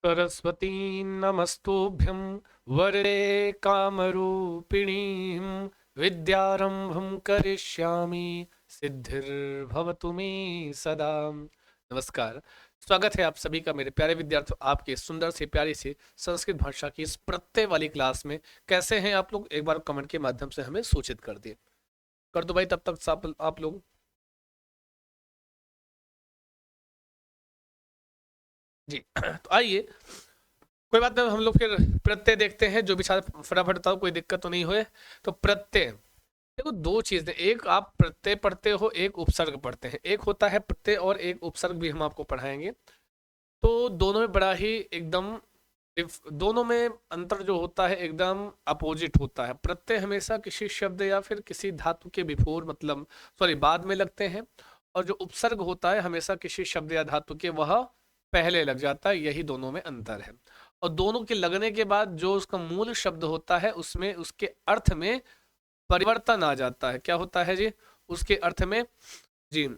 सरस्वती नमस्तुभ्यं वरदे कामरूपिणीं विद्यारंभं करिष्यामि सिद्धिर्भवतु मे सदा। नमस्कार, स्वागत है आप सभी का मेरे प्यारे विद्यार्थियों आपके सुंदर से प्यारी सी संस्कृत भाषा की इस प्रत्यय वाली क्लास में। कैसे हैं आप लोग? एक बार कमेंट के माध्यम से हमें सूचित कर दिए। कर दो भाई, तब तक आप लोग। जी तो आइए, कोई बात नहीं, हम लोग फिर प्रत्यय देखते हैं। जो भी छात्र फटाफट बताओ, कोई दिक्कत तो नहीं हुए। तो प्रत्यय देखो, दो चीजें, एक आप प्रत्यय पढ़ते हो, एक उपसर्ग पढ़ते हैं। एक होता है प्रत्यय और एक उपसर्ग भी हम आपको पढ़ाएंगे। तो दोनों में बड़ा ही एकदम दोनों में अंतर जो होता है एकदम अपोजिट होता है। प्रत्यय हमेशा किसी शब्द या फिर किसी धातु के बिफोर मतलब सॉरी बाद में लगते हैं, और जो उपसर्ग होता है हमेशा किसी शब्द या धातु के वह पहले लग जाता है। यही दोनों में अंतर है। और दोनों के लगने के बाद जो उसका मूल शब्द होता है उसमें उसके अर्थ में परिवर्तन आ जाता है। क्या होता है जी? उसके अर्थ में, जी,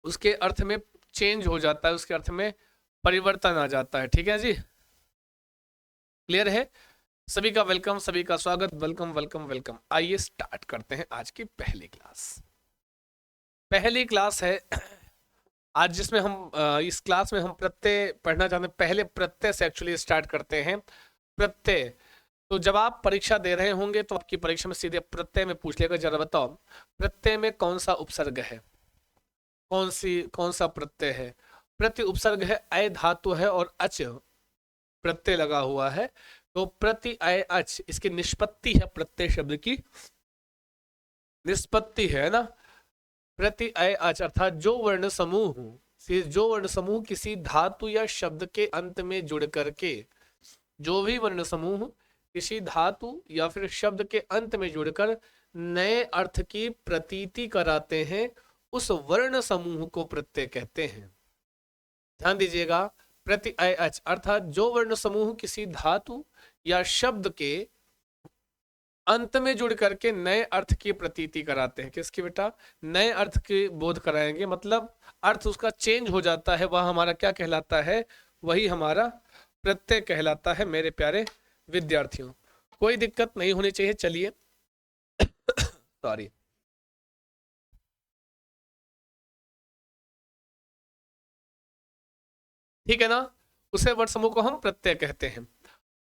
उसके अर्थ में चेंज हो जाता है, उसके अर्थ में परिवर्तन आ जाता है। ठीक है जी, क्लियर है? सभी का वेलकम, सभी का स्वागत, वेलकम वेलकम वेलकम। आइए स्टार्ट करते हैं आज की पहली क्लास। पहली क्लास है आज जिसमें हम इस क्लास में हम प्रत्यय पढ़ना चाहते हैं। पहले प्रत्यय से एक्चुअली स्टार्ट करते हैं। प्रत्यय, तो जब आप परीक्षा दे रहे होंगे तो आपकी परीक्षा में सीधे प्रत्यय में पूछ लेगा, जरा बताओ प्रत्यय में कौन सा उपसर्ग है, कौन सा प्रत्यय है। प्रति उपसर्ग है, अय धातु है और अच प्रत्यय लगा हुआ है। तो प्रति अय अच, इसकी निष्पत्ति है, प्रत्यय शब्द की निष्पत्ति है ना। प्रति अय अच अर्थात जो वर्ण समूह किसी धातु या शब्द के अंत में जुड़ करके, जो भी वर्ण समूह किसी धातु या फिर शब्द के अंत में जुड़कर नए अर्थ की प्रतीति कराते हैं, उस वर्ण समूह को प्रत्यय कहते हैं। ध्यान दीजिएगा, प्रति अय अच अर्थात जो वर्ण समूह किसी धातु या शब्द के अंत में जुड़ करके नए अर्थ की प्रतीति कराते हैं। किसकी बेटा? नए अर्थ की बोध कराएंगे, मतलब अर्थ उसका चेंज हो जाता है, वह हमारा क्या कहलाता है? वही हमारा प्रत्यय कहलाता है मेरे प्यारे विद्यार्थियों। कोई दिक्कत नहीं होनी चाहिए। चलिए सॉरी। ठीक है ना, उसे वर्ड समूह को हम प्रत्यय कहते हैं।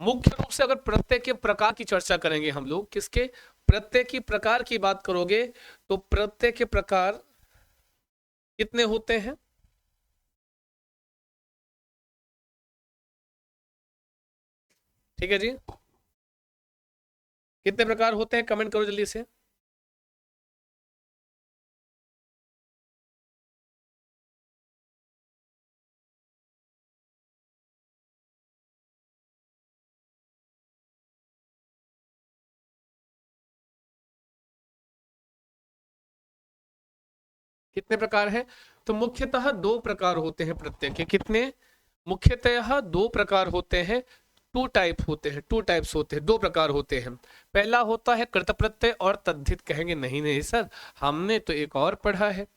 मुख्य रूप से अगर प्रत्यय के प्रकार की चर्चा करेंगे हम लोग, किसके? प्रत्यय की प्रकार की बात करोगे तो प्रत्यय के प्रकार कितने होते हैं? ठीक है जी, कितने प्रकार होते हैं? कमेंट करो जल्दी से। कितने प्रकार हैं? तो मुख्यतः दो प्रकार होते हैं प्रत्यय के। कितने? मुख्यतः दो प्रकार होते हैं। टू टाइप्स होते हैं, दो प्रकार होते हैं। पहला होता है कृत प्रत्यय और तद्धित। कहेंगे नहीं नहीं सर, हमने तो एक और पढ़ा है।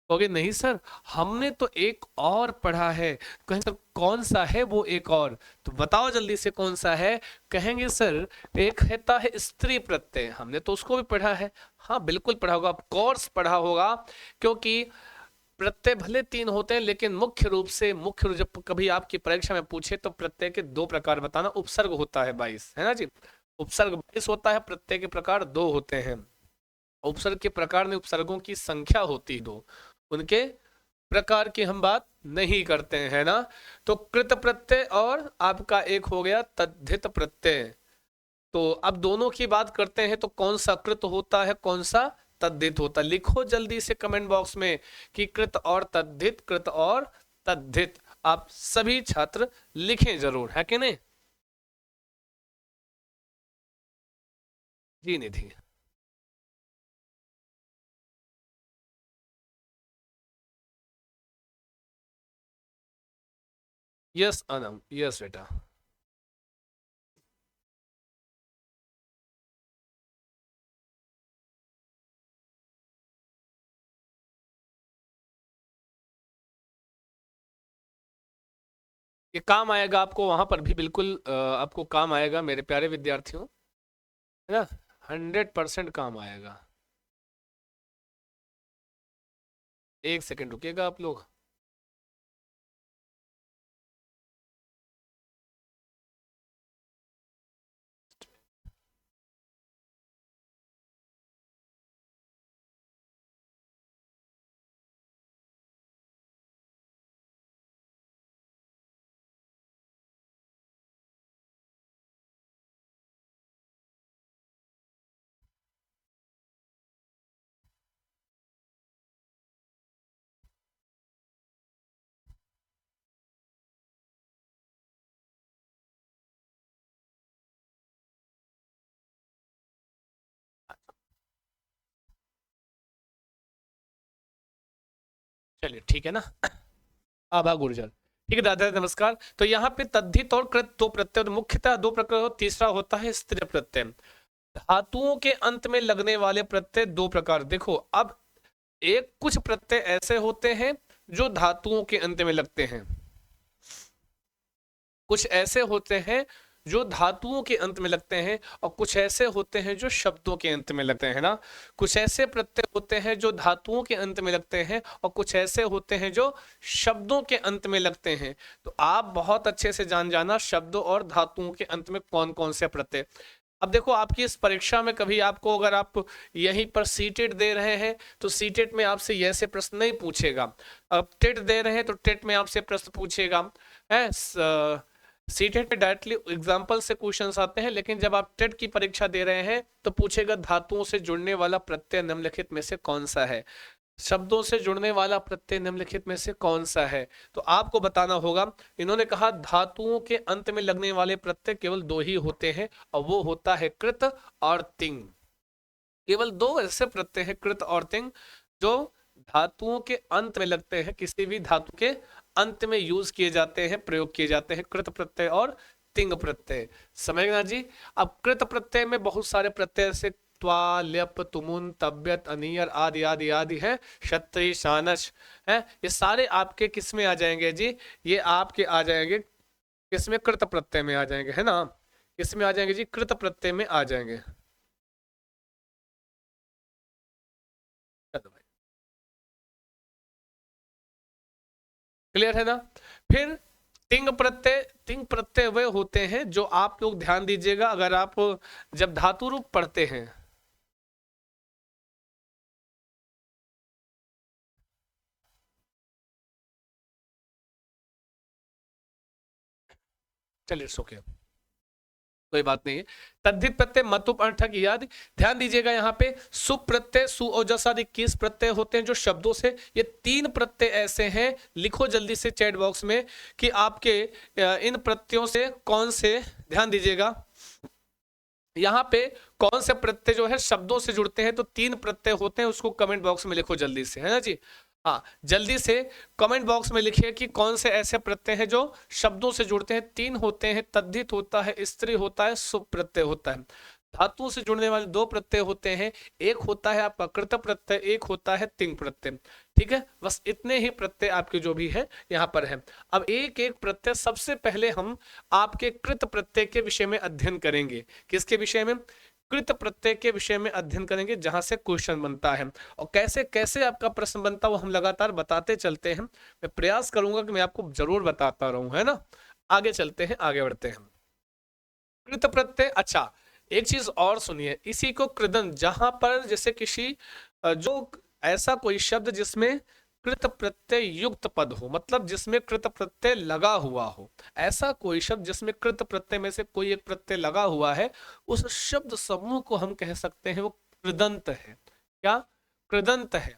कहोगे नहीं सर, हमने तो एक और पढ़ा है। कहें सर कौन सा है वो एक और? तो बताओ जल्दी से कौन सा है। कहेंगे सर एक होता है स्त्री प्रत्यय, हमने तो उसको भी पढ़ा है। हाँ बिल्कुल पढ़ा होगा, ऑफ कोर्स पढ़ा होगा। क्योंकि प्रत्यय भले तीन होते हैं, लेकिन मुख्य रूप जब कभी आपकी परीक्षा में पूछे तो प्रत्यय के दो प्रकार बताना। उपसर्ग होता है 22, है ना जी। उपसर्ग 22 होता है, प्रत्यय के प्रकार दो होते हैं। उपसर्ग के प्रकार में उपसर्गों की संख्या होती है दो, उनके प्रकार की हम बात नहीं करते हैं ना। तो कृत प्रत्यय और आपका एक हो गया तद्धित प्रत्यय। तो अब दोनों की बात करते हैं, तो कौन सा कृत होता है, कौन सा तद्धित होता है? लिखो जल्दी से कमेंट बॉक्स में कि कृत और तद्धित, कृत और तद्धित। आप सभी छात्र लिखें जरूर, है कि नहीं? जी निधि। यस अनम, यस बेटा। ये काम आएगा आपको वहां पर भी, बिल्कुल आपको काम आएगा मेरे प्यारे विद्यार्थियों, है ना, 100% काम आएगा। एक सेकंड रुकिएगा आप लोग। चलिए ठीक है ना, आभा गुर्जर। ठीक है दादा, नमस्कार। तो यहाँ पे तद्धित और कृत दो प्रत्यय, मुख्यतः दो प्रकार हो, तीसरा होता है स्त्रीलिंग प्रत्यय। धातुओं के अंत में लगने वाले प्रत्यय दो प्रकार, देखो अब एक कुछ प्रत्यय ऐसे होते हैं जो धातुओं के अंत में लगते हैं, कुछ ऐसे होते हैं जो धातुओं के अंत में लगते हैं, और कुछ ऐसे होते हैं जो शब्दों के अंत में लगते हैं ना। कुछ ऐसे प्रत्यय होते हैं जो धातुओं के अंत में लगते हैं, और कुछ ऐसे होते हैं जो शब्दों के अंत में लगते हैं। तो आप बहुत अच्छे से जान जाना शब्दों और धातुओं के अंत में कौन कौन से प्रत्यय। अब देखो आपकी इस परीक्षा में कभी आपको, अगर आप यहीं पर सीटेट दे रहे हैं तो सीटेट में आपसे ऐसे प्रश्न नहीं पूछेगा। अब टेट दे रहे हैं तो टेट में आपसे प्रश्न पूछेगा, है सीटेट में डायरेक्टली एग्जाम्पल से क्वेश्चंस आते हैं, लेकिन जब आप टेट की परीक्षा दे रहे हैं तो पूछेगा धातुओं से जुड़ने वाला प्रत्यय निम्नलिखित में से कौन सा है, शब्दों से जुड़ने वाला प्रत्यय निम्नलिखित में से कौन सा है। तो आपको बताना होगा। इन्होंने कहा धातुओं के अंत में लगने वाले प्रत्यय केवल दो ही होते हैं, और वो होता है कृत और तिंग। केवल दो ऐसे प्रत्यय हैं, कृत और तिंग, जो धातुओं के अंत में लगते हैं, किसी भी धातु के अंत में यूज किए जाते हैं, प्रयोग किए जाते हैं, कृत प्रत्यय और तिंग प्रत्यय। समझना जी। अब कृत प्रत्यय में बहुत सारे प्रत्यय से त्वा, ल्यप, तुमुन, तब्यत, अनियर आदि आदि आदि है, क्षत्रि, शानच है, ये सारे आपके किस में आ जाएंगे जी, ये आपके आ जाएंगे किसमें, कृत प्रत्यय में आ जाएंगे, है ना। किसमें आ जाएंगे जी, कृत प्रत्यय में आ जाएंगे। चलो भाई, क्लियर है ना। फिर तिंग प्रत्यय वे होते हैं जो, आप लोग ध्यान दीजिएगा, अगर आप जब धातु रूप पढ़ते हैं, चलिए ओके, कोई बात नहीं है। तद्धित प्रत्यय मतुप अर्थक याद, ध्यान दीजिएगा यहाँ पे सुप प्रत्यय, सु और जस आदि 21 प्रत्यय होते हैं जो शब्दों से, ये तीन प्रत्यय ऐसे हैं, लिखो जल्दी से चैट बॉक्स में कि आपके इन प्रत्ययों से कौन से, ध्यान दीजिएगा यहाँ पे कौन से प्रत्यय जो है शब्दों से जुड़ते हैं। तो तीन प्रत्यय होते हैं, उसको कमेंट बॉक्स में लिखो जल्दी से, है ना जी। हाँ जल्दी से कमेंट बॉक्स में लिखिए कि कौन से ऐसे प्रत्यय हैं जो शब्दों से जुड़ते हैं। तीन होते हैं, तद्धित होता है, स्त्री होता है, सुप प्रत्यय होता है। धातुओं से जुड़ने वाले दो प्रत्यय होते हैं, एक होता है आपका कृत प्रत्यय, एक होता है तिंग प्रत्यय। ठीक है, बस इतने ही प्रत्यय आपके जो भी है यहाँ पर है। अब एक एक प्रत्यय, सबसे पहले हम आपके कृत प्रत्यय के विषय में अध्ययन करेंगे। किसके विषय में, कृत प्रत्यय के विषय में अध्ययन करेंगे, जहां से क्वेश्चन बनता है, और कैसे कैसे आपका प्रश्न बनता है वो हम लगातार बताते चलते हैं। मैं प्रयास करूंगा कि मैं आपको जरूर बताता रहूं, है ना। आगे चलते हैं, आगे बढ़ते हैं। कृत प्रत्यय, अच्छा एक चीज और सुनिए, इसी को कृदंत, जहां पर जैसे किसी जो ऐसा कोई शब्द जिसमें कृत प्रत्यय युक्त पद हो, मतलब जिसमें कृत प्रत्यय लगा हुआ हो, ऐसा कोई शब्द जिसमें कृत प्रत्यय में से कोई एक प्रत्यय लगा हुआ है, उस शब्द समूह को हम कह सकते हैं वो कृदंत है। क्या, कृदंत है।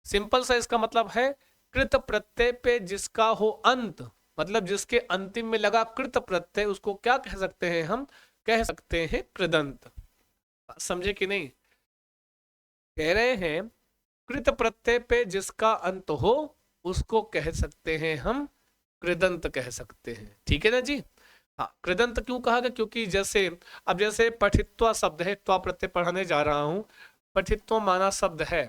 सिंपल सा इसका मतलब है, कृत प्रत्यय पे जिसका हो अंत, मतलब जिसके अंतिम में लगा कृत प्रत्यय, उसको क्या कह सकते हैं, हम कह सकते हैं कृदंत। समझे कि नहीं, कह रहे हैं कृत प्रत्यय पे जिसका अंत हो उसको कह सकते हैं हम कृदंत कह सकते हैं। ठीक है ना जी। हाँ, कृदंत क्यों कहा गया, क्योंकि जैसे अब जैसे पठित्वा शब्द है, त्वा प्रत्यय पढ़ाने जा रहा हूं, पठित्व माना शब्द है,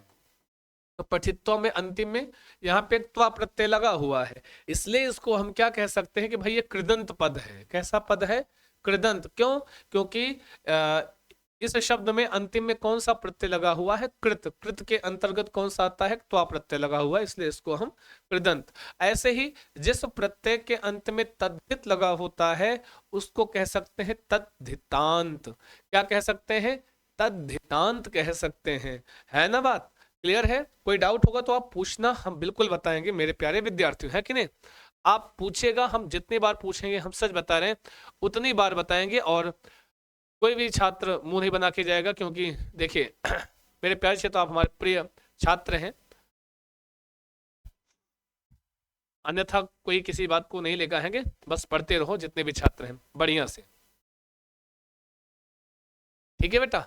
तो पठित्व में अंतिम में यहाँ पे त्वा प्रत्यय लगा हुआ है, इसलिए इसको हम क्या कह सकते हैं कि भाई ये कृदंत पद है। कैसा पद है? कृदंत। क्यों? क्योंकि इस शब्द में अंतिम में कौन सा प्रत्यय लगा हुआ है? कृत। कृत के अंतर्गत कौन सा आता है? त्वा प्रत्यय लगा हुआ है, इसलिए इसको हम कृदंत। ऐसे ही जिस प्रत्यय के अंत में तद्धित लगा होता है उसको कह सकते हैं तद्धितांत। क्या कह सकते हैं? तद्धितांत कह सकते हैं। है ना बात? क्लियर है? कोई डाउट होगा तो आप पूछना, हम बिल्कुल बताएंगे मेरे प्यारे विद्यार्थियों, है कि नहीं? आप पूछेगा, हम जितनी बार पूछेंगे, हम सच बता रहे हैं, उतनी बार बताएंगे। और कोई भी छात्र मुंह नहीं बना के जाएगा, क्योंकि देखिए मेरे प्यारे से तो आप हमारे प्रिय छात्र हैं, अन्यथा कोई किसी बात को नहीं लेगा है। बस पढ़ते रहो जितने भी छात्र हैं बढ़िया से। ठीक है बेटा?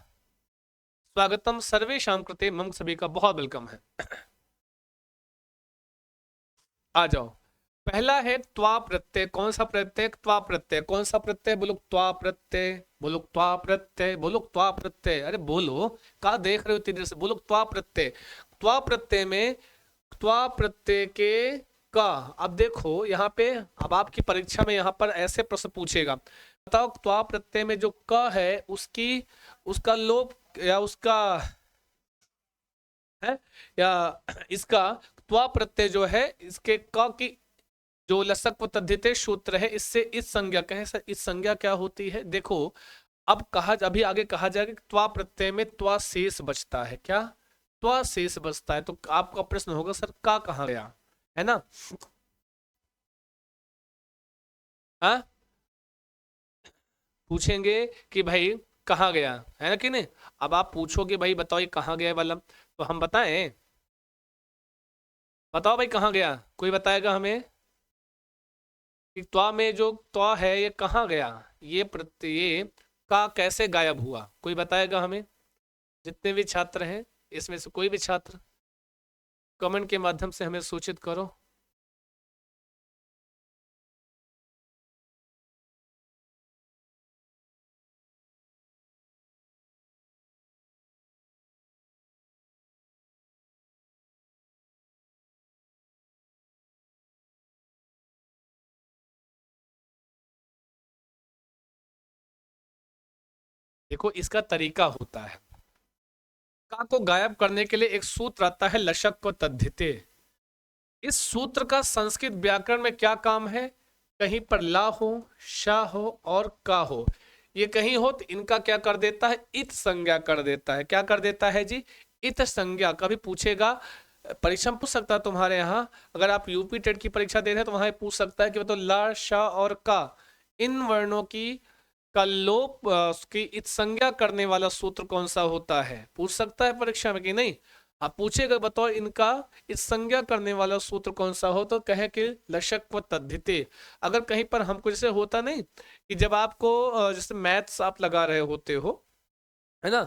स्वागतम सर्वेषां कृते, मम सभी का बहुत वेलकम है। आ जाओ। पहला है त्वा प्रत्यय। कौन सा प्रत्यय? त्वा प्रत्यय। कौन सा प्रत्यय? बोलो त्वा प्रत्यय, बोलो त्वा प्रत्यय, बोलो त्वा प्रत्यय। अरे बोलो, का देख रहे हो इतनी देर से? बोलो त्वा प्रत्यय। त्वा प्रत्यय में त्वा प्रत्यय के का, अब देखो यहाँ पे, अब आपकी परीक्षा में यहाँ पर ऐसे प्रश्न पूछेगा, बताओ त्वा प्रत्यय में जो क है उसकी, उसका लोप या उसका है, या इसका त्वा प्रत्यय जो है, इसके क की जो लसक तद्धिते सूत्र है, इससे इस संज्ञा कहे, इस संज्ञा क्या होती है? देखो अब कहा, अभी आगे कहा जाएगा कि त्वा प्रत्यय में त्वा शेष बचता है। क्या? त्वा शेष बचता है। तो आपका प्रश्न होगा सर का कहाँ गया, है ना? हाँ, पूछेंगे कि भाई कहाँ गया, है ना कि नहीं? अब आप पूछोगे भाई बताओ ये कहाँ गया वाला, तो हम बताएं? बताओ भाई कहाँ गया? कोई बताएगा हमें कि त्वा में जो त्वा है ये कहाँ गया? ये प्रत्यय का कैसे गायब हुआ? कोई बताएगा हमें? जितने भी छात्र हैं इसमें से कोई भी छात्र कमेंट के माध्यम से हमें सूचित करो। देखो इसका तरीका होता है, का को गायब करने के लिए एक सूत्र आता है लशक को तद्धिते। इस सूत्र का संस्कृत व्याकरण में क्या काम है? कहीं पर ला हो, शा हो और का हो, ये कहीं हो तो इनका क्या कर देता है? इत संज्ञा कर देता है। क्या कर देता है जी? इत संज्ञा। कभी पूछेगा, परीक्षा में पूछ सकता है तुम्हारे यहाँ, अगर आप यूपी टेट की परीक्षा दे रहे हैं तो वहां पूछ सकता है कि बताओ ला, शा और का, इन वर्णों की का लोप की इत संज्ञा करने वाला सूत्र कौन सा होता है? पूछ सकता है परीक्षा में कि नहीं? आप पूछेगा बताओ इनका इस संज्ञा करने वाला सूत्र कौन सा हो, तो कहे कि लशक व तद्धिते। अगर कहीं पर हमको जैसे होता नहीं कि जब आपको जैसे मैथ्स आप लगा रहे होते हो, है ना,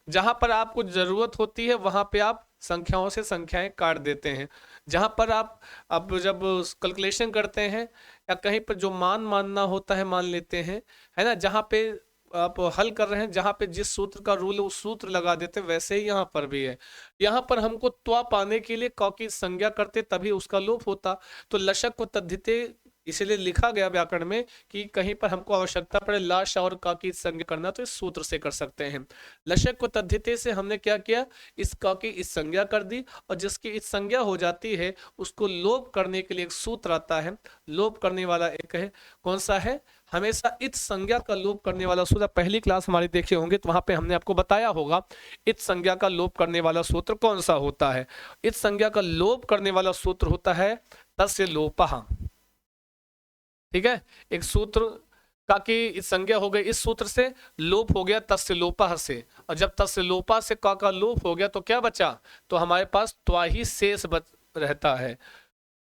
जहां पर आपको जरूरत होती है वहां पे आप संख्याओं से संख्याएं काट देते हैं। जहां पर आप अब जब कैलकुलेशन करते हैं या कहीं पर जो मान मानना होता है मान लेते हैं, है ना, जहां पे आप हल कर रहे हैं, जहां पे जिस सूत्र का रूल है उस सूत्र लगा देते हैं, वैसे ही यहाँ पर भी है। यहाँ पर हमको त्वा पाने के लिए क की संज्ञा करते तभी उसका लोप होता। तो लशक को तद्धिते इसलिए लिखा गया व्याकरण में कि कहीं पर हमको आवश्यकता पड़े ला, शा और का की संज्ञा करना तो इस सूत्र से कर सकते हैं। लशक को तद्धिते से हमने क्या किया? इस का की इस संज्ञा कर दी, और जिसकी इस संज्ञा हो जाती है उसको लोप करने के लिए एक सूत्र आता है। लोप करने वाला एक है, कौन सा है? हमेशा इत संज्ञा का लोप करने वाला सूत्र, पहली क्लास हमारी देखे होंगे तो वहां पे हमने आपको बताया होगा इत संज्ञा का लोप करने वाला सूत्र कौन सा होता है। इत संज्ञा का लोप करने वाला सूत्र होता है तस्य लोपः। ठीक है, एक सूत्र का की इस संज्ञा हो गई इस सूत्र से, लोप हो गया तस्य लोपः से, और जब तस्य लोपः से का लोप हो गया तो क्या बचा? तो हमारे पास त्वा ही शेष बच रहता है।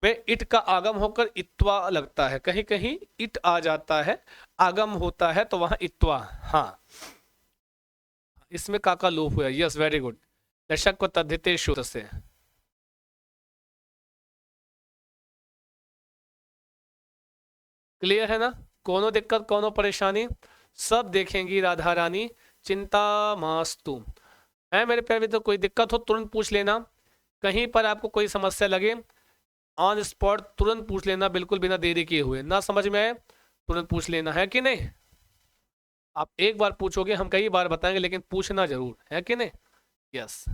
वे इट का आगम होकर इत्वा लगता है, कहीं कहीं इट आ जाता है, आगम होता है तो वहां इत्वा। हाँ, इसमें का लोप हुआ। Yes, very good. दशक को तद्धिते सूत्र से। क्लियर है ना? कोनो दिक्कत, कोनो परेशानी? सब देखेंगी राधा रानी, चिंता मास्तु। है मेरे प्यारे, तो कोई दिक्कत हो तुरंत पूछ लेना। कहीं पर आपको कोई समस्या लगे ऑन स्पॉट तुरंत पूछ लेना, बिल्कुल बिना देरी किए हुए। ना समझ में आए तुरंत पूछ लेना, है कि नहीं? आप एक बार पूछोगे, हम कई बार बताएंगे, लेकिन पूछना जरूर, है कि नहीं? यस।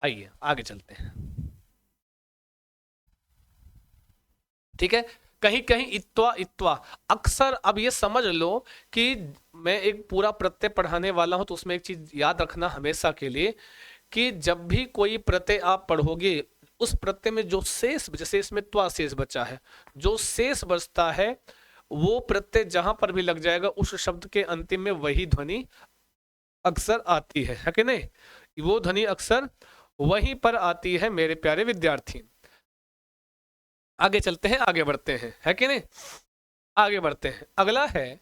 आइए आगे चलते हैं। ठीक है। कहीं कहीं इत्वा इत्वा, अक्सर अब ये समझ लो कि मैं एक पूरा प्रत्यय पढ़ाने वाला हूं, तो उसमें एक चीज याद रखना हमेशा के लिए कि जब भी कोई प्रत्यय आप पढ़ोगे, उस प्रत्यय में जो शेष, जैसे इसमें त्वा शेष बचा है, जो शेष बचता है वो प्रत्यय जहां पर भी लग जाएगा उस शब्द के अंतिम में वही ध्वनि अक्सर आती है कि नहीं? वो ध्वनि अक्सर वहीं पर आती है मेरे प्यारे विद्यार्थी। आगे चलते हैं, आगे बढ़ते हैं, है कि नहीं? आगे बढ़ते हैं, अगला है।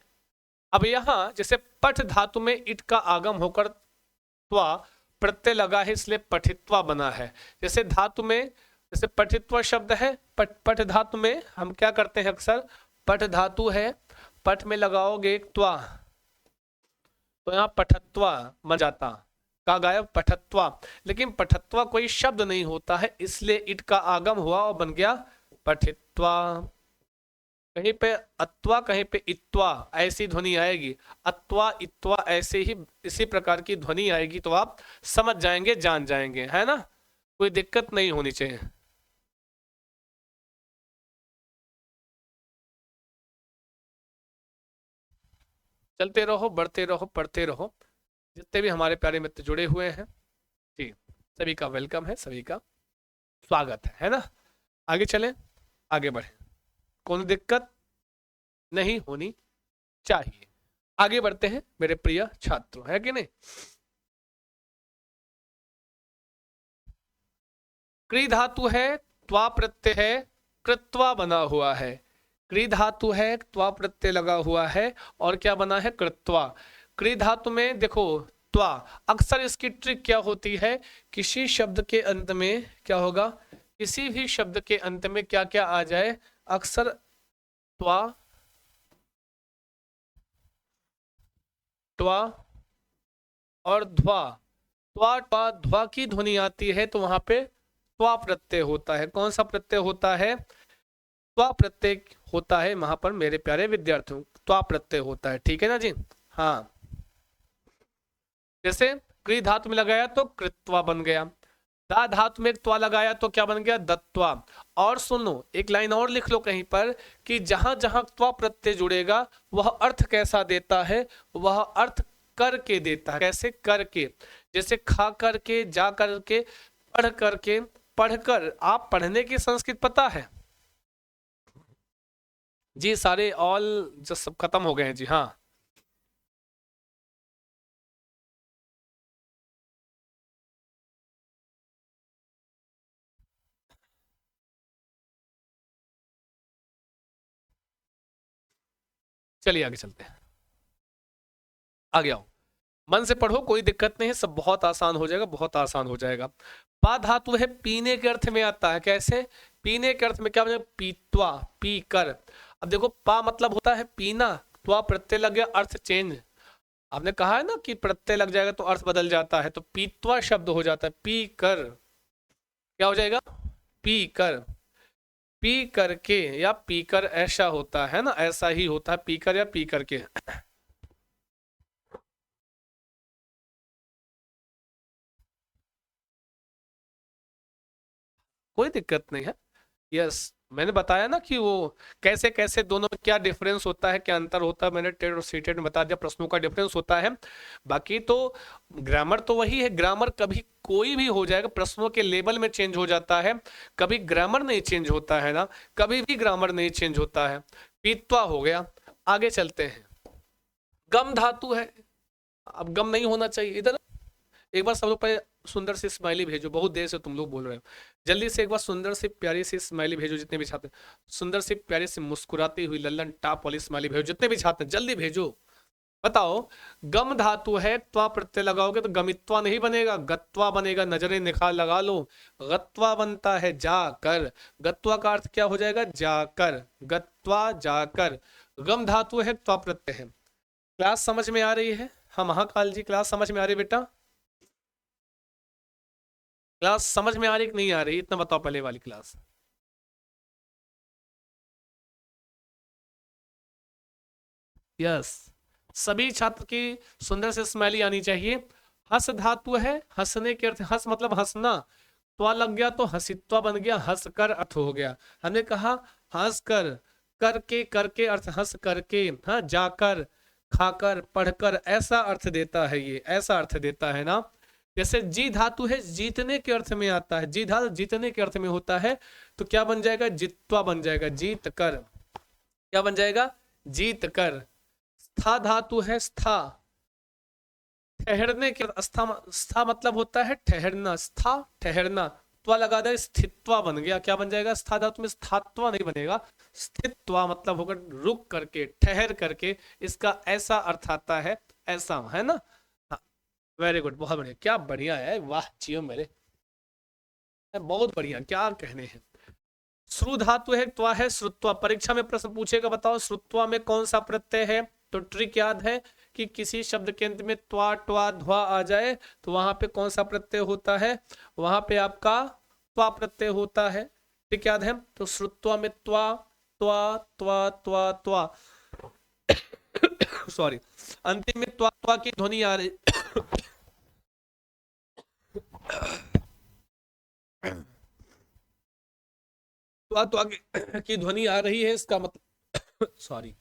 अब यहां जैसे पठ धातु में इट का आगम होकर त्वा प्रत्यय लगा है, इसलिए पठित्वा बना है। जैसे धातु में, जैसे पठित्वा शब्द है, पठ धातु में हम क्या करते हैं अक्सर, पठ धातु है, पठ में लगाओगे त्वा, तो यहाँ पठत्वा बन जाता, का गायब पठत्वा। लेकिन पठत्वा कोई शब्द नहीं होता है, इसलिए इट का आगम हुआ और बन गया पठित्वा। कहीं पे अत्वा, कहीं पे इत्वा, ऐसी ध्वनि आएगी, अत्वा इत्वा, ऐसे ही इसी प्रकार की ध्वनि आएगी, तो आप समझ जाएंगे, जान जाएंगे, है ना? कोई दिक्कत नहीं होनी चाहिए। चलते रहो, बढ़ते रहो, पढ़ते रहो। जितने भी हमारे प्यारे मित्र जुड़े हुए हैं जी, सभी का वेलकम है, सभी का स्वागत है ना? आगे चलें, आगे बढ़े, कोई दिक्कत नहीं होनी चाहिए। आगे बढ़ते हैं मेरे प्रिय छात्रों, है कि नहीं? क्री धातु है, त्वा प्रत्यय है, कृत्वा बना हुआ है। क्री धातु है, त्वा प्रत्यय लगा हुआ है, और क्या बना है? कृत्वा। क्री धातु में देखो त्वा, अक्सर इसकी ट्रिक क्या होती है, किसी शब्द के अंत में क्या होगा, किसी भी शब्द के अंत में क्या क्या आ जाए, अक्सर त्वा, त्वा और ध्वा, त्वा त्वा ध्वा की ध्वनि आती है, तो वहां पे त्वा प्रत्यय होता है। कौन सा प्रत्यय होता है? त्वा प्रत्यय होता है वहां पर मेरे प्यारे विद्यार्थियों, त्वा प्रत्यय होता है, ठीक है ना जी? हाँ, जैसे क्री धातु में लगाया तो कृत्वा बन गया, दा धातु में त्वा लगाया तो क्या बन गया? दत्वा। और सुनो, एक लाइन और लिख लो कहीं पर कि जहां जहां त्वा प्रत्यय जुड़ेगा वह अर्थ कैसा देता है? वह अर्थ करके देता है। कैसे? करके। जैसे खा करके, जा करके, पढ़ करके, पढ़कर। आप पढ़ने की संस्कृत पता है जी? सारे ऑल जो सब खत्म हो गए हैं जी, हाँ। चलिए आगे चलते हैं, आगे आओ, मन से पढ़ो, कोई दिक्कत नहीं है, सब बहुत आसान हो जाएगा, बहुत आसान हो जाएगा। पा धातु है, पीने के अर्थ में आता है। कैसे? पीने के अर्थ में क्या बनेगा? पीत्वा, पी कर। अब देखो, पा मतलब होता है पीना, त्वा प्रत्यय लग गया, अर्थ चेंज। आपने कहा है ना कि प्रत्यय लग जाएगा तो अर्थ बदल जाता है, तो पीत्वा शब्द हो जाता है, पी कर। क्या हो जाएगा? पी कर, पी करके या पी कर, ऐसा होता है ना, ऐसा ही होता है, पी कर या पी करके। कोई दिक्कत नहीं है। यस, मैंने बताया ना कि वो कैसे कैसे दोनों में क्या डिफरेंस होता है, क्या अंतर होता है, मैंने टेट और सीटेट में बता दिया, प्रश्नों का डिफरेंस होता है। बाकी तो ग्रामर तो वही है, ग्रामर कभी कोई भी हो जाएगा, प्रश्नों के लेवल में चेंज हो जाता है, कभी ग्रामर नहीं चेंज होता है ना, कभी भी ग्रामर नहीं चेंज होता है। पीतवा हो गया। आगे चलते हैं, गम धातु है। अब गम नहीं होना चाहिए इधर। एक बार सब लोग पे सुंदर सी स्माइली भेजो, बहुत देर से तुम लोग बोल रहे हो, जल्दी से एक बार सुंदर सी प्यारी सी स्माइली भेजो, जितने भी छात्र, सुंदर सी प्यारी सी मुस्कुराती हुई लल्लन टाप वाली स्माइली भेजो, जितने भी छात्र जल्दी भेजो। बताओ, गम धातु है, त्वा प्रत्यय लगाओगे तो गमित्वा नहीं बनेगा, गत्वा बनेगा, नजरें निकाल लगा लो। गत्वा बनता है जाकर, गत्वा का अर्थ क्या हो जाएगा? जाकर, गत्वा जाकर। गम धातु है, त्वा प्रत्यय है, क्लास समझ में आ रही है? हाँ महाकाल जी, क्लास समझ में आ रही है बेटा? क्लास समझ में आ रही कि नहीं आ रही, इतना बताओ पहले वाली क्लास। यस, सभी छात्र की सुंदर से स्माइली आनी चाहिए। हस धातु है, हंसने के अर्थ, हंस मतलब हंसना, त्वा लग गया तो हसित्वा बन गया, हंस कर अर्थ हो गया। हमने कहा हंस कर, करके, करके अर्थ हंस करके, हाँ जाकर, खाकर, पढ़कर, ऐसा अर्थ देता है, ये ऐसा अर्थ देता है ना। जैसे जी धातु है, जीतने के अर्थ में आता है, जी धातु जीतने के अर्थ में होता है, तो क्या बन जाएगा, जित्वा बन जाएगा, जीत कर। क्या बन जाएगा, जीत कर। स्था धातु है, स्था, ठहरने के, स्था, स्था मतलब होता है ठहरना, स्था ठहरना, त्वा लगा दे, स्थित्वा बन गया। क्या बन जाएगा, स्था धातु में स्थात्वा नहीं बनेगा, स्थित्वा मतलब होगा रुक करके, ठहर करके, इसका ऐसा अर्थ आता है, ऐसा है ना। हाँ, वेरी गुड, बहुत बढ़िया, क्या बढ़िया है, वाह जियो मेरे, बहुत बढ़िया, क्या कहने हैं। श्रु धातु है, त्वा है, श्रुत्वा। परीक्षा में प्रश्न पूछेगा, बताओ श्रुत्वा में कौन सा प्रत्यय है, तो ट्रिक याद है कि किसी शब्द के अंत में त्वा ट्वा ध्वा आ जाए तो वहां पे कौन सा प्रत्यय होता है, वहां पे आपका त्वा प्रत्यय होता है। ट्रिक याद है, तो श्रुत्वा में त्वा, त्वा त्वा त्वा त्वा सॉरी, अंतिम में त्वा त्वा की ध्वनि आ रही त्वा त्वा की ध्वनि आ रही है, इसका मतलब सॉरी,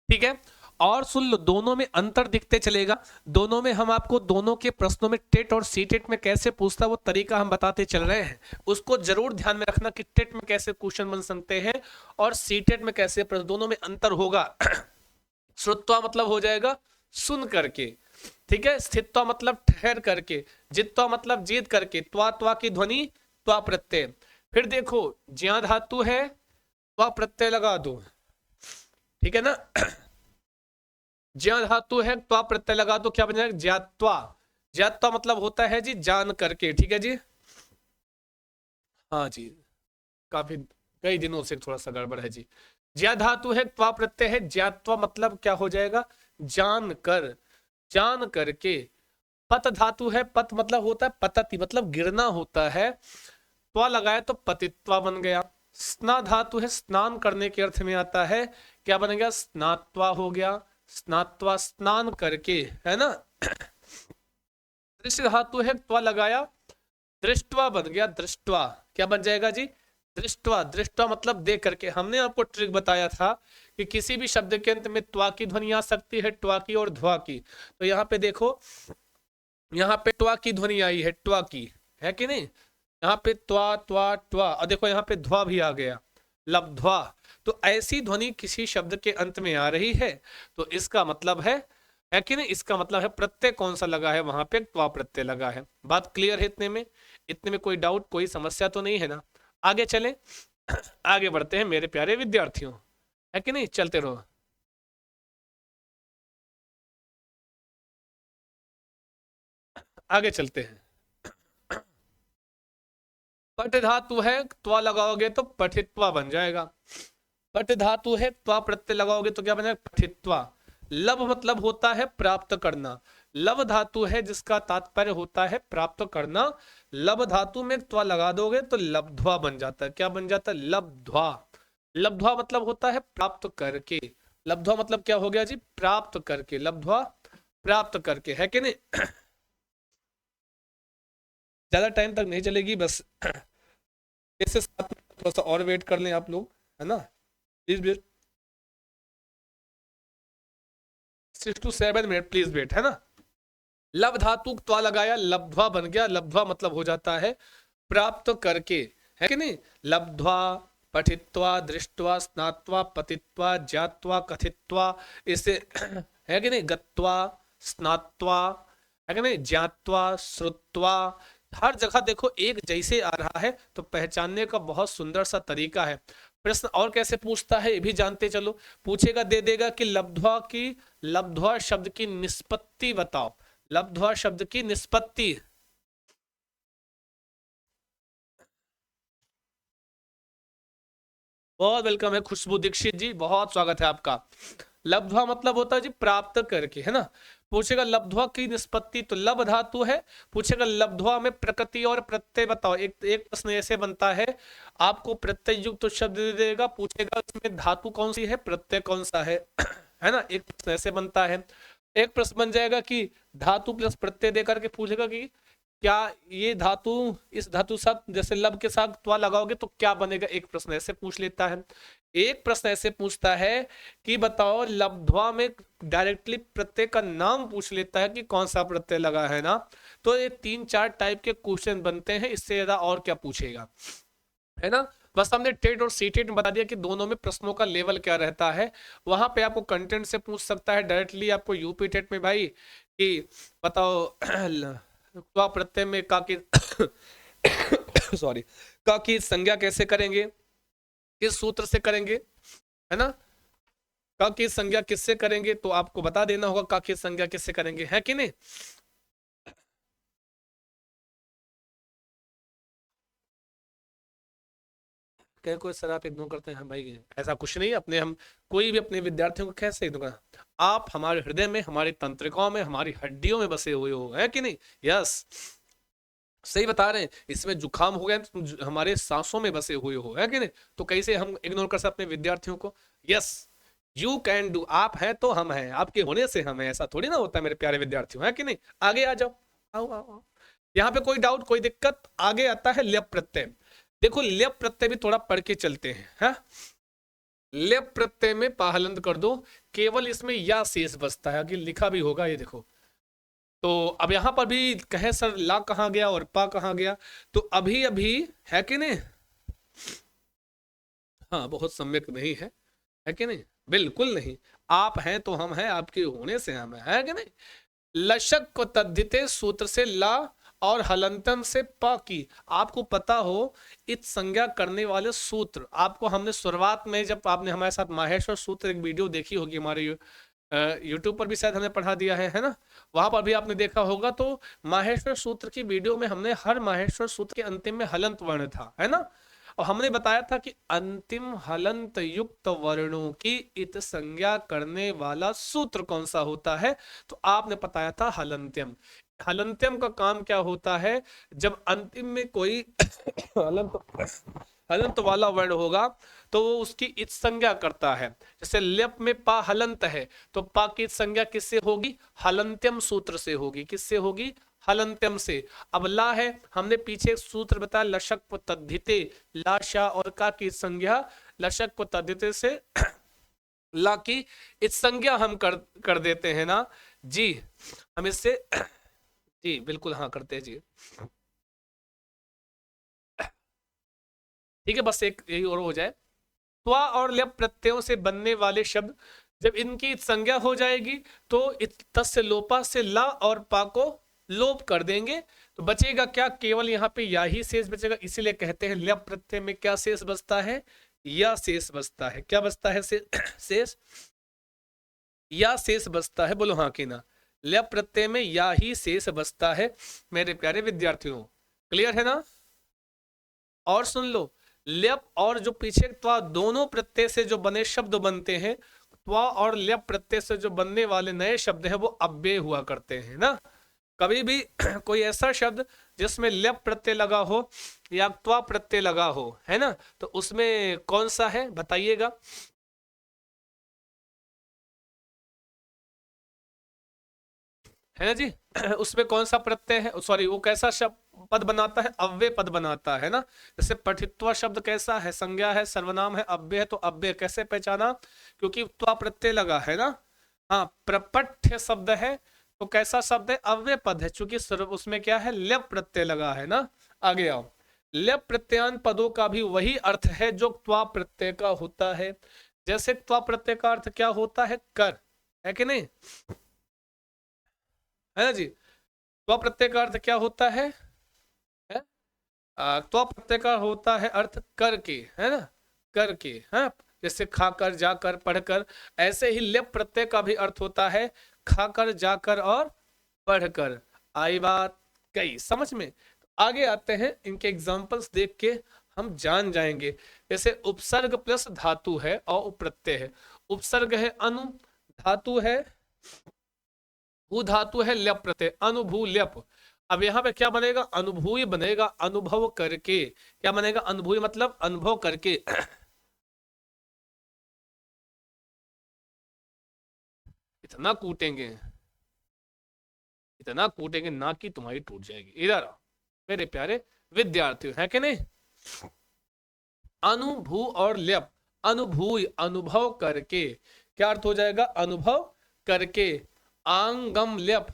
ठीक है। और सुन लो, दोनों में अंतर दिखते चलेगा, दोनों में हम आपको दोनों के प्रश्नों में टेट और सी टेट में कैसे पूछता वो तरीका हम बताते चल रहे हैं, उसको जरूर ध्यान में रखना कि टेट में कैसे क्वेश्चन बन सकते हैं और सी टेट में कैसे प्रश्न, दोनों में अंतर होगा। श्रुत्वा मतलब हो जाएगा सुन करके, ठीक है, स्थित्वा मतलब ठहर करके, जित्वा मतलब जीत करके, त्वा त्वा की ध्वनि, त्वा प्रत्यय। फिर देखो ज्या धातु है, त्वा प्रत्यय लगा दो, ठीक है ना। ज्या धातु है, त्वा प्रत्यय लगा दो, क्या बन जाएगा, ज्यात्वा। ज्यात्वा मतलब होता है जी जान करके, ठीक है जी। हाँ जी, काफी कई दिनों से थोड़ा सा गड़बड़ है जी। ज्या धातु है, त्वा प्रत्यय है, ज्यात्वा मतलब क्या हो जाएगा, जान कर, जान करके। पत धातु है, पत मतलब होता है पतति मतलब गिरना होता है, त्वा लगाया तो पतित्वा बन गया। स्ना धातु है, स्नान करने के अर्थ में आता है, क्या बन गया, स्नात्वा हो गया, स्नात्वा स्नान करके, है ना। दृश्य धातु है, त्वा लगाया, दृष्टवा बन गया, दृष्टवा। क्या बन जाएगा जी, दृष्टवा। दृष्टवा मतलब देख करके। हमने आपको ट्रिक बताया था कि किसी भी शब्द के अंत में त्वा की ध्वनि आ सकती है, ट्वा की और ध्वा की। तो यहाँ पे देखो, यहाँ पे ट्वा की ध्वनि आई है, ट्वा की है कि नहीं, यहाँ पे त्वा त्वा ट्वा, और देखो यहाँ पे ध्वा भी आ गया, लब्ध्वा। तो ऐसी ध्वनि किसी शब्द के अंत में आ रही है तो इसका मतलब है कि नहीं, इसका मतलब है प्रत्यय कौन सा लगा है, वहां पे त्वा प्रत्यय लगा है। बात क्लियर है इतने में, इतने में कोई डाउट कोई समस्या तो नहीं है ना। आगे चले, आगे बढ़ते हैं मेरे प्यारे विद्यार्थियों, है कि नहीं, चलते रहो। आगे चलते हैं। पठ धातु है, त्वा लगाओगे तो पठित्वा बन जाएगा। पठ धातु है, त्वा प्रत्यय लगाओगे तो क्या बनेगा, पठित्वा। लब मतलब होता है प्राप्त करना, लव धातु है जिसका तात्पर्य होता है प्राप्त करना, लब धातु में त्वा लगा दोगे तो लब्ध्वा बन जाता है। क्या बन जाता है, लब्ध्वा। लब्ध्वा मतलब होता है प्राप्त करके, लब्ध्वा मतलब क्या हो गया जी, प्राप्त करके, लब्ध्वा प्राप्त करके, है कि नहीं। ज्यादा टाइम तक नहीं चलेगी, बस इससे 7 मिनट थोड़ा सा और वेट कर लें आप लोग, है ना, please wait, 6 to 7 minute please wait, है ना। लब धातु त्वा लगाया, लब्ध्वा बन गया, लब्ध्वा मतलब हो जाता है प्राप्त करके, है कि नहीं। लब्ध्वा, पठित्वा, दृष्टवा, स्नात्वा, पतित्वा, ज्ञात्वा, कथित्वा, इसे है कि नहीं, गत्वा, स्नात्वा, है कि नहीं, ज्ञात्वा, श्रुत्वा, हर जगह देखो एक जैसे आ रहा है, तो पहचानने का बहुत सुंदर सा तरीका है। प्रश्न और कैसे पूछता है ये भी जानते चलो। पूछेगा, दे देगा कि लब्ध्वा शब्द की निष्पत्ति बताओ। लब्ध्वा शब्द की निष्पत्ति। बहुत वेलकम है खुशबू दीक्षित जी, बहुत स्वागत है आपका। लब्ध्वा मतलब होता है जी प्राप्त करके, है ना। पूछेगा लब्ध्वा की निष्पत्ति, तो लब धातु है। पूछेगा लब्ध्वा में प्रकृति और प्रत्यय बताओ। एक एक प्रश्न ऐसे बनता है, आपको प्रत्यय युक्त तो शब्द दे देगा, पूछेगा इसमें धातु कौन सी है, प्रत्यय कौन सा है है ना। एक प्रश्न ऐसे बनता है। एक प्रश्न बन जाएगा कि धातु प्लस प्रत्यय देकर के पूछेगा कि क्या ये धातु, इस धातु साथ जैसे लब के साथ त्वा लगाओगे तो क्या बनेगा, एक प्रश्न ऐसे पूछ लेता है। एक प्रश्न ऐसे पूछता है कि बताओ लब्ध्वा में, डायरेक्टली प्रत्यय का नाम पूछ लेता है कि कौन सा प्रत्यय लगा है ना। तो ये 3-4 टाइप के क्वेश्चन बनते हैं, इससे ज्यादा और क्या पूछेगा, है ना। बस हमने टेट और सीटेट में बता दिया कि दोनों में प्रश्नों का लेवल क्या रहता है। वहां पे आपको कंटेंट से पूछ सकता है डायरेक्टली, आपको यूपी टेट में भाई कि बताओ त्वा प्रत्यय में का की सॉरी, का की संज्ञा कैसे करेंगे, किस सूत्र से करेंगे, है ना। का की संज्ञा किससे करेंगे, तो आपको बता देना होगा का की संज्ञा किससे करेंगे, है कि नहीं। क्या कोई सर आप इग्नोर करते हैं भाई, ऐसा कुछ नहीं है। अपने हम कोई भी अपने विद्यार्थियों को कैसे इग्नोर करना, आप हमारे हृदय में, हमारी तंत्रिकाओं में, हमारी हड्डियों में बसे हुए हो, है कि नहीं। यस, सही बता रहे हैं। इसमें जुकाम हो गया तो हमारे सांसों में बसे हुए हो, है कि नहीं। तो कैसे हम इग्नोर कर सकते अपने विद्यार्थियों को। यस, यू कैन डू, आप हैं तो हम हैं, आपके होने से हम हैं, ऐसा थोड़ी ना होता है मेरे प्यारे विद्यार्थियों, है कि नहीं। आगे आ जाओ, आओ आओ आओ। यहाँ पे कोई डाउट, कोई दिक्कत। आगे आता है ल्यप प्रत्यय। देखो ल्यप प्रत्यय भी थोड़ा पढ़ के चलते हैं, है। ल्यप प्रत्यय में पाहलंत कर दो, केवल इसमें या शेष बचता है, आगे लिखा भी होगा, ये देखो। तो अब यहां पर भी कहे सर ला कहाँ गया और पा कहाँ गया, तो अभी अभी, है कि नहीं। हाँ, बहुत सम्यक नहीं है कि नहीं, बिल्कुल नहीं। आप हैं तो हम हैं, आपके होने से हम हैं, है कि नहीं। लशक को तद्धिते सूत्र से ला और हलंतम से पा की, आपको पता हो इत संज्ञा करने वाले सूत्र, आपको हमने शुरुआत में जब आपने हमारे साथ माहेश्वर सूत्र एक वीडियो देखी होगी हमारे यूट्यूब पर भी शायद हमने पढ़ा दिया है ना। वहां पर भी आपने देखा होगा। तो माहेश्वर सूत्र की वीडियो में हमने हर माहेश्वर सूत्र के अंतिम में हलंत वर्ण था, है ना। और हमने बताया था कि अंतिम हलंत युक्त वर्णों की इत संज्ञा करने वाला सूत्र कौन सा होता है, तो आपने बताया था हलंत्यम। हलंत्यम का काम क्या होता है, जब अंतिम में कोई हलंत हलंत वाला वर्ण होगा तो वो उसकी इत संज्ञा करता है। जैसे लेप में पा हलंत है, तो पा की इत संज्ञा किससे होगी, हलंत्यम सूत्र से होगी। किससे होगी, हलंत्यम से। अब ला है, हमने पीछे एक सूत्र बताया लशक व तद्धिते, ला शा और का की संज्ञा लशक व तद्धिते से ला की इत संज्ञा हम कर देते हैं ना जी। हम इससे जी बिल्कुल हाँ करते हैं जी। ठीक है, बस एक यही और हो जाए। त्वा और ल्यप प्रत्ययों से बनने वाले शब्द जब इनकी संज्ञा हो जाएगी तो तस्य लोपा से ला और पा को लोप कर देंगे, तो बचेगा क्या, केवल यहाँ पे या ही शेष बचेगा। इसीलिए कहते हैं ल्यप प्रत्यय में क्या शेष बचता है, या शेष बचता है। क्या बचता है, शेष, या शेष बचता है, बोलो हाँ कि ना। ल्यप प्रत्यय में या ही शेष बचता है मेरे प्यारे विद्यार्थियों, क्लियर है ना। और सुन लो, ल्यप और जो पीछे त्वा दोनों प्रत्यय से जो बने शब्द बनते हैं, त्वा और ल्यप प्रत्यय से जो बनने वाले नए शब्द हैं वो अव्यय हुआ करते हैं ना। कभी भी कोई ऐसा शब्द जिसमें ल्यप प्रत्यय लगा हो या त्वा प्रत्यय लगा हो, है ना, तो उसमें कौन सा है बताइएगा। है ना जी उसमें कौन सा प्रत्यय है, सॉरी वो कैसा शब्द पद बनाता है, अव्यय पद बनाता है ना। जैसे पठित्वा शब्द कैसा है, संज्ञा है, सर्वनाम है, अव्यय है, तो अव्यय कैसे पहचाना, क्योंकि त्वा प्रत्यय लगा है ना। हाँ, प्रपठ्य शब्द है तो कैसा शब्द है, अव्यय पद है, क्योंकि उसमें क्या है, ल्यप प्रत्यय लगा है ना। आगे आओ, ल्यप प्रत्ययान पदों का भी वही अर्थ है जो त्वा प्रत्यय का होता है। जैसे त्वा प्रत्यय का अर्थ क्या होता है, कर, है कि नहीं, है ना जी। त्व प्रत्यय का अर्थ क्या होता है? त्व प्रत्यय का होता है अर्थ करके, है ना, करके, हाँ, जैसे खाकर, जाकर, पढ़कर। ऐसे ही लेप प्रत्यय का भी अर्थ होता है खाकर, जाकर और पढ़कर। आई बात? कई समझ में? आगे आते हैं, इनके एग्जांपल्स देख के हम जान जाएंगे। जैसे उपसर्ग प्लस धातु है और प्रत्यय है। उपसर्ग है अनु, धातु है भू, धातु है ल्यप प्रत्यय, अनुभू ल्यप। अब यहाँ पे क्या बनेगा? अनुभूय बनेगा, अनुभव करके। क्या बनेगा? अनुभूय मतलब अनुभव करके। इतना कूटेंगे, इतना कूटेंगे ना कि तुम्हारी टूट जाएगी। इधर आओ मेरे प्यारे विद्यार्थियों, है कि नहीं? अनुभू और ल्यप, अनुभूय अनुभव करके, क्या अर्थ हो जाएगा? अनुभव करके। आंगम ल्यप,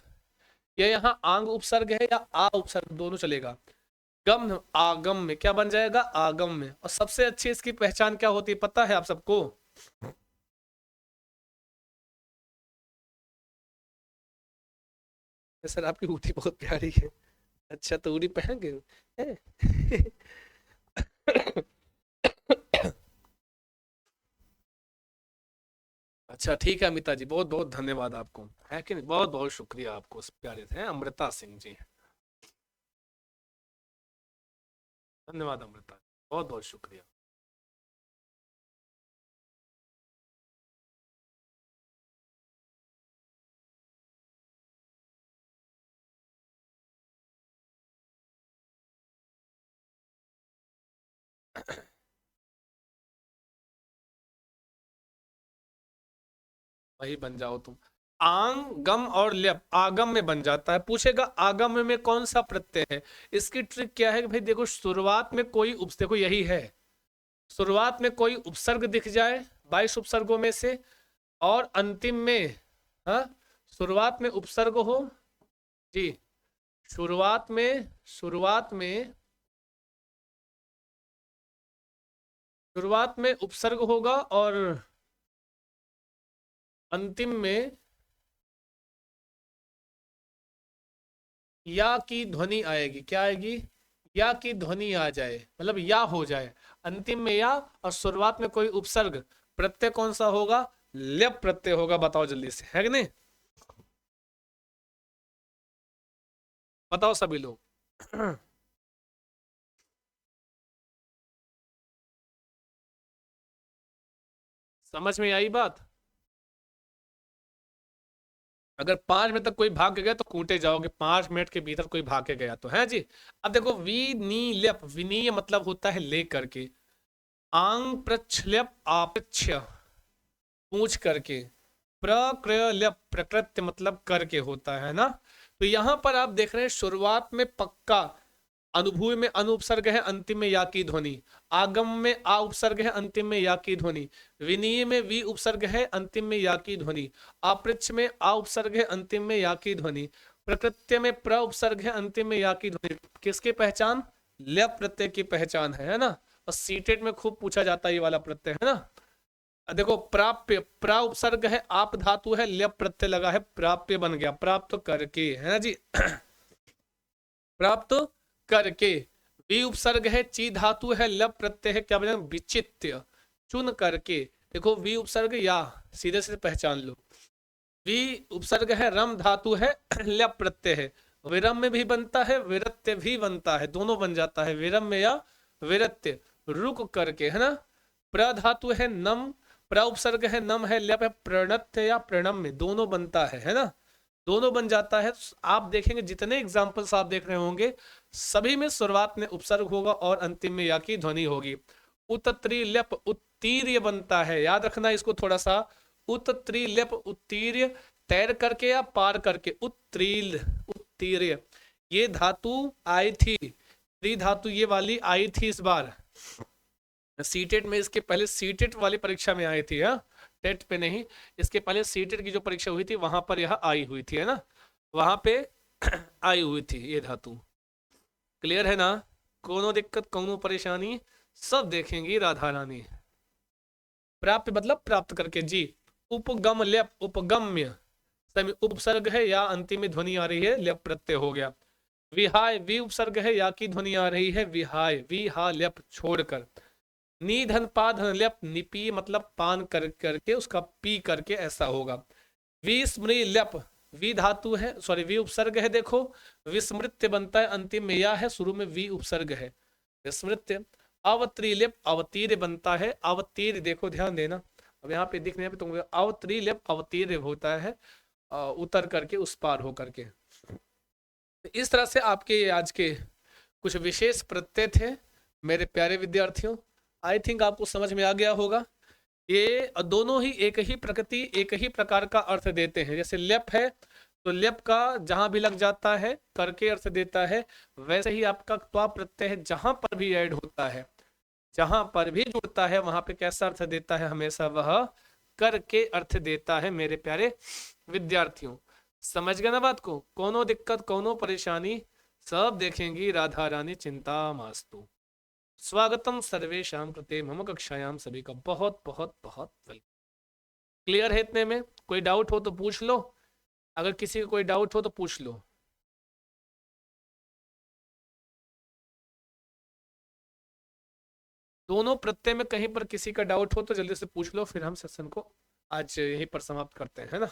ये यहाँ आंग उपसर्ग है या आ उपसर्ग, दोनों चलेगा। गम आगम में, क्या बन जाएगा? आगम में। और सबसे अच्छी इसकी पहचान क्या होती है पता है आप सबको? सर आपकी ऊटी बहुत प्यारी है। अच्छा तो ऊटी पहन गए हैं? अच्छा ठीक है अमिता जी, बहुत बहुत धन्यवाद आपको, है कि नहीं? बहुत बहुत शुक्रिया आपको, प्यारे थे अमृता सिंह जी। धन्यवाद अमृता, बहुत बहुत शुक्रिया। वही बन जाओ तुम। आंग गम और ल्यप आगम में बन जाता है। पूछेगा आगम में कौन सा प्रत्यय है? इसकी ट्रिक क्या है कि भाई देखो, शुरुआत में कोई देखो यही है, शुरुआत में कोई उपसर्ग दिख जाए 22 उपसर्गों में से, और अंतिम में, हाँ, शुरुआत में उपसर्ग हो जी, शुरुआत में, शुरुआत में उपसर्ग होगा और अंतिम में या की ध्वनि आएगी। क्या आएगी? या की ध्वनि आ जाए, मतलब या हो जाए, अंतिम में या और शुरुआत में कोई उपसर्ग। प्रत्यय कौन सा होगा? ल्यप प्रत्यय होगा। बताओ जल्दी से, है कि नहीं? बताओ सभी लोग। समझ में आई बात? अगर 5 मिनट तक कोई भाग के गया तो कूटे जाओगे, 5 मिनट के भीतर कोई भाग के गया तो, है जी। अब देखो, विनील्यप, विनीय मतलब होता है लेकर के। आंग प्रच्छल्यप आप्रच्छ, पूछ करके। प्रकृल्यप प्रकृत्य मतलब करके होता है ना। तो यहां पर आप देख रहे हैं शुरुआत में पक्का, अनुभूय में अनुपसर्ग है, अंतिम में या की ध्वनि। आगम में आ उपसर्ग है, अंतिम में या की ध्वनि। विनीय में वी उपसर्ग है, अंतिम में या की ध्वनि। अपृच्छ में आ उपसर्ग है, अंतिम में या की ध्वनि। प्रकृत्य में प्र उपसर्ग है, अंतिम में या की ध्वनि। किसकी पहचान? ल्यप प्रत्यय की पहचान है ना। और सीटेट में खूब पूछा जाता है ये वाला प्रत्यय, है ना। देखो, प्राप्य, प्रा उपसर्ग है, आप धातु है, ल्यप प्रत्यय लगा है, प्राप्य बन गया, प्राप्त करके, है ना जी। प्राप्त करके। वी उपसर्ग है, ची धातु है, लप प्रत्यय है, क्या बनेगा? विचित्य, चुन करके। देखो वी उपसर्ग या, सीधे से पहचान लो। वी उपसर्ग है, रम धातु है, लप प्रत्यय है। विरम में भी बनता है, विरत्य भी बनता है, दोनों बन जाता है, विरम में या विरत्य। रुक करके, है ना। प्र धातु है नम, प्र उपसर्ग है, नम है, लप है, प्रणत्य या प्रणम में दोनों बनता है ना, दोनों बन जाता है। आप देखेंगे जितने एग्जाम्पल्स आप देख रहे होंगे, सभी में शुरुआत में उपसर्ग होगा और अंतिम में या की ध्वनि होगी। उत्तरील्यप उत्तीर्य बनता है, याद रखना इसको थोड़ा सा। उत्तरील्यप उत्तीर्य, तैर करके या पार करके, उत्तील उत्तीर्य। ये धातु आई थी, त्रि धातु ये वाली आई थी इस बार सीटेट में। इसके पहले सीटेट वाली परीक्षा में आई थी, हाँ, टेट पे नहीं। इसके पहले सीटेट की जो परीक्षा हुई थी वहां पर यह आई हुई थी, है ना, वहां पे आई हुई थी ये धातु। क्लियर है ना? कोनो दिक्कत, कोनो परेशानी, सब देखेंगी राधा रानी। प्राप्त मतलब प्राप्त करके जी। उपगम ल्यप उपगम्य, समी उपसर्ग है, या अंतिम में ध्वनि आ रही है, ल्यप प्रत्यय हो गया। विहाय, वी उपसर्ग है, या की ध्वनि आ रही है, विहाय, विहा ल्यप छोड़कर। निधन पा धन ल्यप, निपी मतलब पान कर करके उसका पी करके ऐसा होगा। विस्मृ ल्यप, वी धातु है, सॉरी वी उपसर्ग है, देखो विस्मृत्य बनता है, अंतिम में या है, शुरू में वी उपसर्ग है, विस्मृत्य। अवत्रिल्यप, अवतीर्य बनता है, अवतीर्य देखो ध्यान देना, अब यहाँ पे दिखने पे तुम अवत्रिल्यप अवतीर्य होता है, उतर करके उस पार हो करके। तो इस तरह से आपके आज के कुछ विशेष प्रत्यय थे मेरे प्यारे विद्यार्थियों। आई थिंक आपको समझ में आ गया होगा। ये दोनों ही एक ही प्रकृति, एक ही प्रकार का अर्थ देते हैं। जैसे ल्यप है तो ल्यप का जहां भी लग जाता है करके अर्थ देता है, वैसे ही आपका त्वा प्रत्यय है, जहां पर भी ऐड होता है, जहां पर भी जुड़ता है, वहां पे कैसा अर्थ देता है, हमेशा वह करके अर्थ देता है मेरे प्यारे विद्यार्थियों। समझ गए ना बात को? कोनो दिक्कत कोनो परेशानी सब देखेंगी राधा रानी, चिंता मास्तु। स्वागतम सर्वेशाम कृते मम कक्षायाम, सभी का बहुत बहुत बहुत वेलकम। क्लियर है इतने में? कोई डाउट हो तो पूछ लो, अगर किसी को कोई डाउट हो तो पूछ लो। दोनों प्रत्यय में कहीं पर किसी का डाउट हो तो जल्दी से पूछ लो, फिर हम सेशन को आज यहीं पर समाप्त करते हैं, है ना?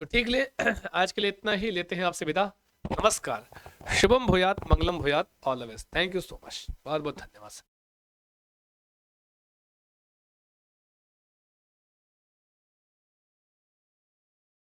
तो ठीक ले, आज के लिए इतना ही, लेते हैं आपसे विदा। नमस्कार, शुभम भूयात, मंगलम भूयात, all the best. Thank you so much, बहुत बहुत धन्यवाद।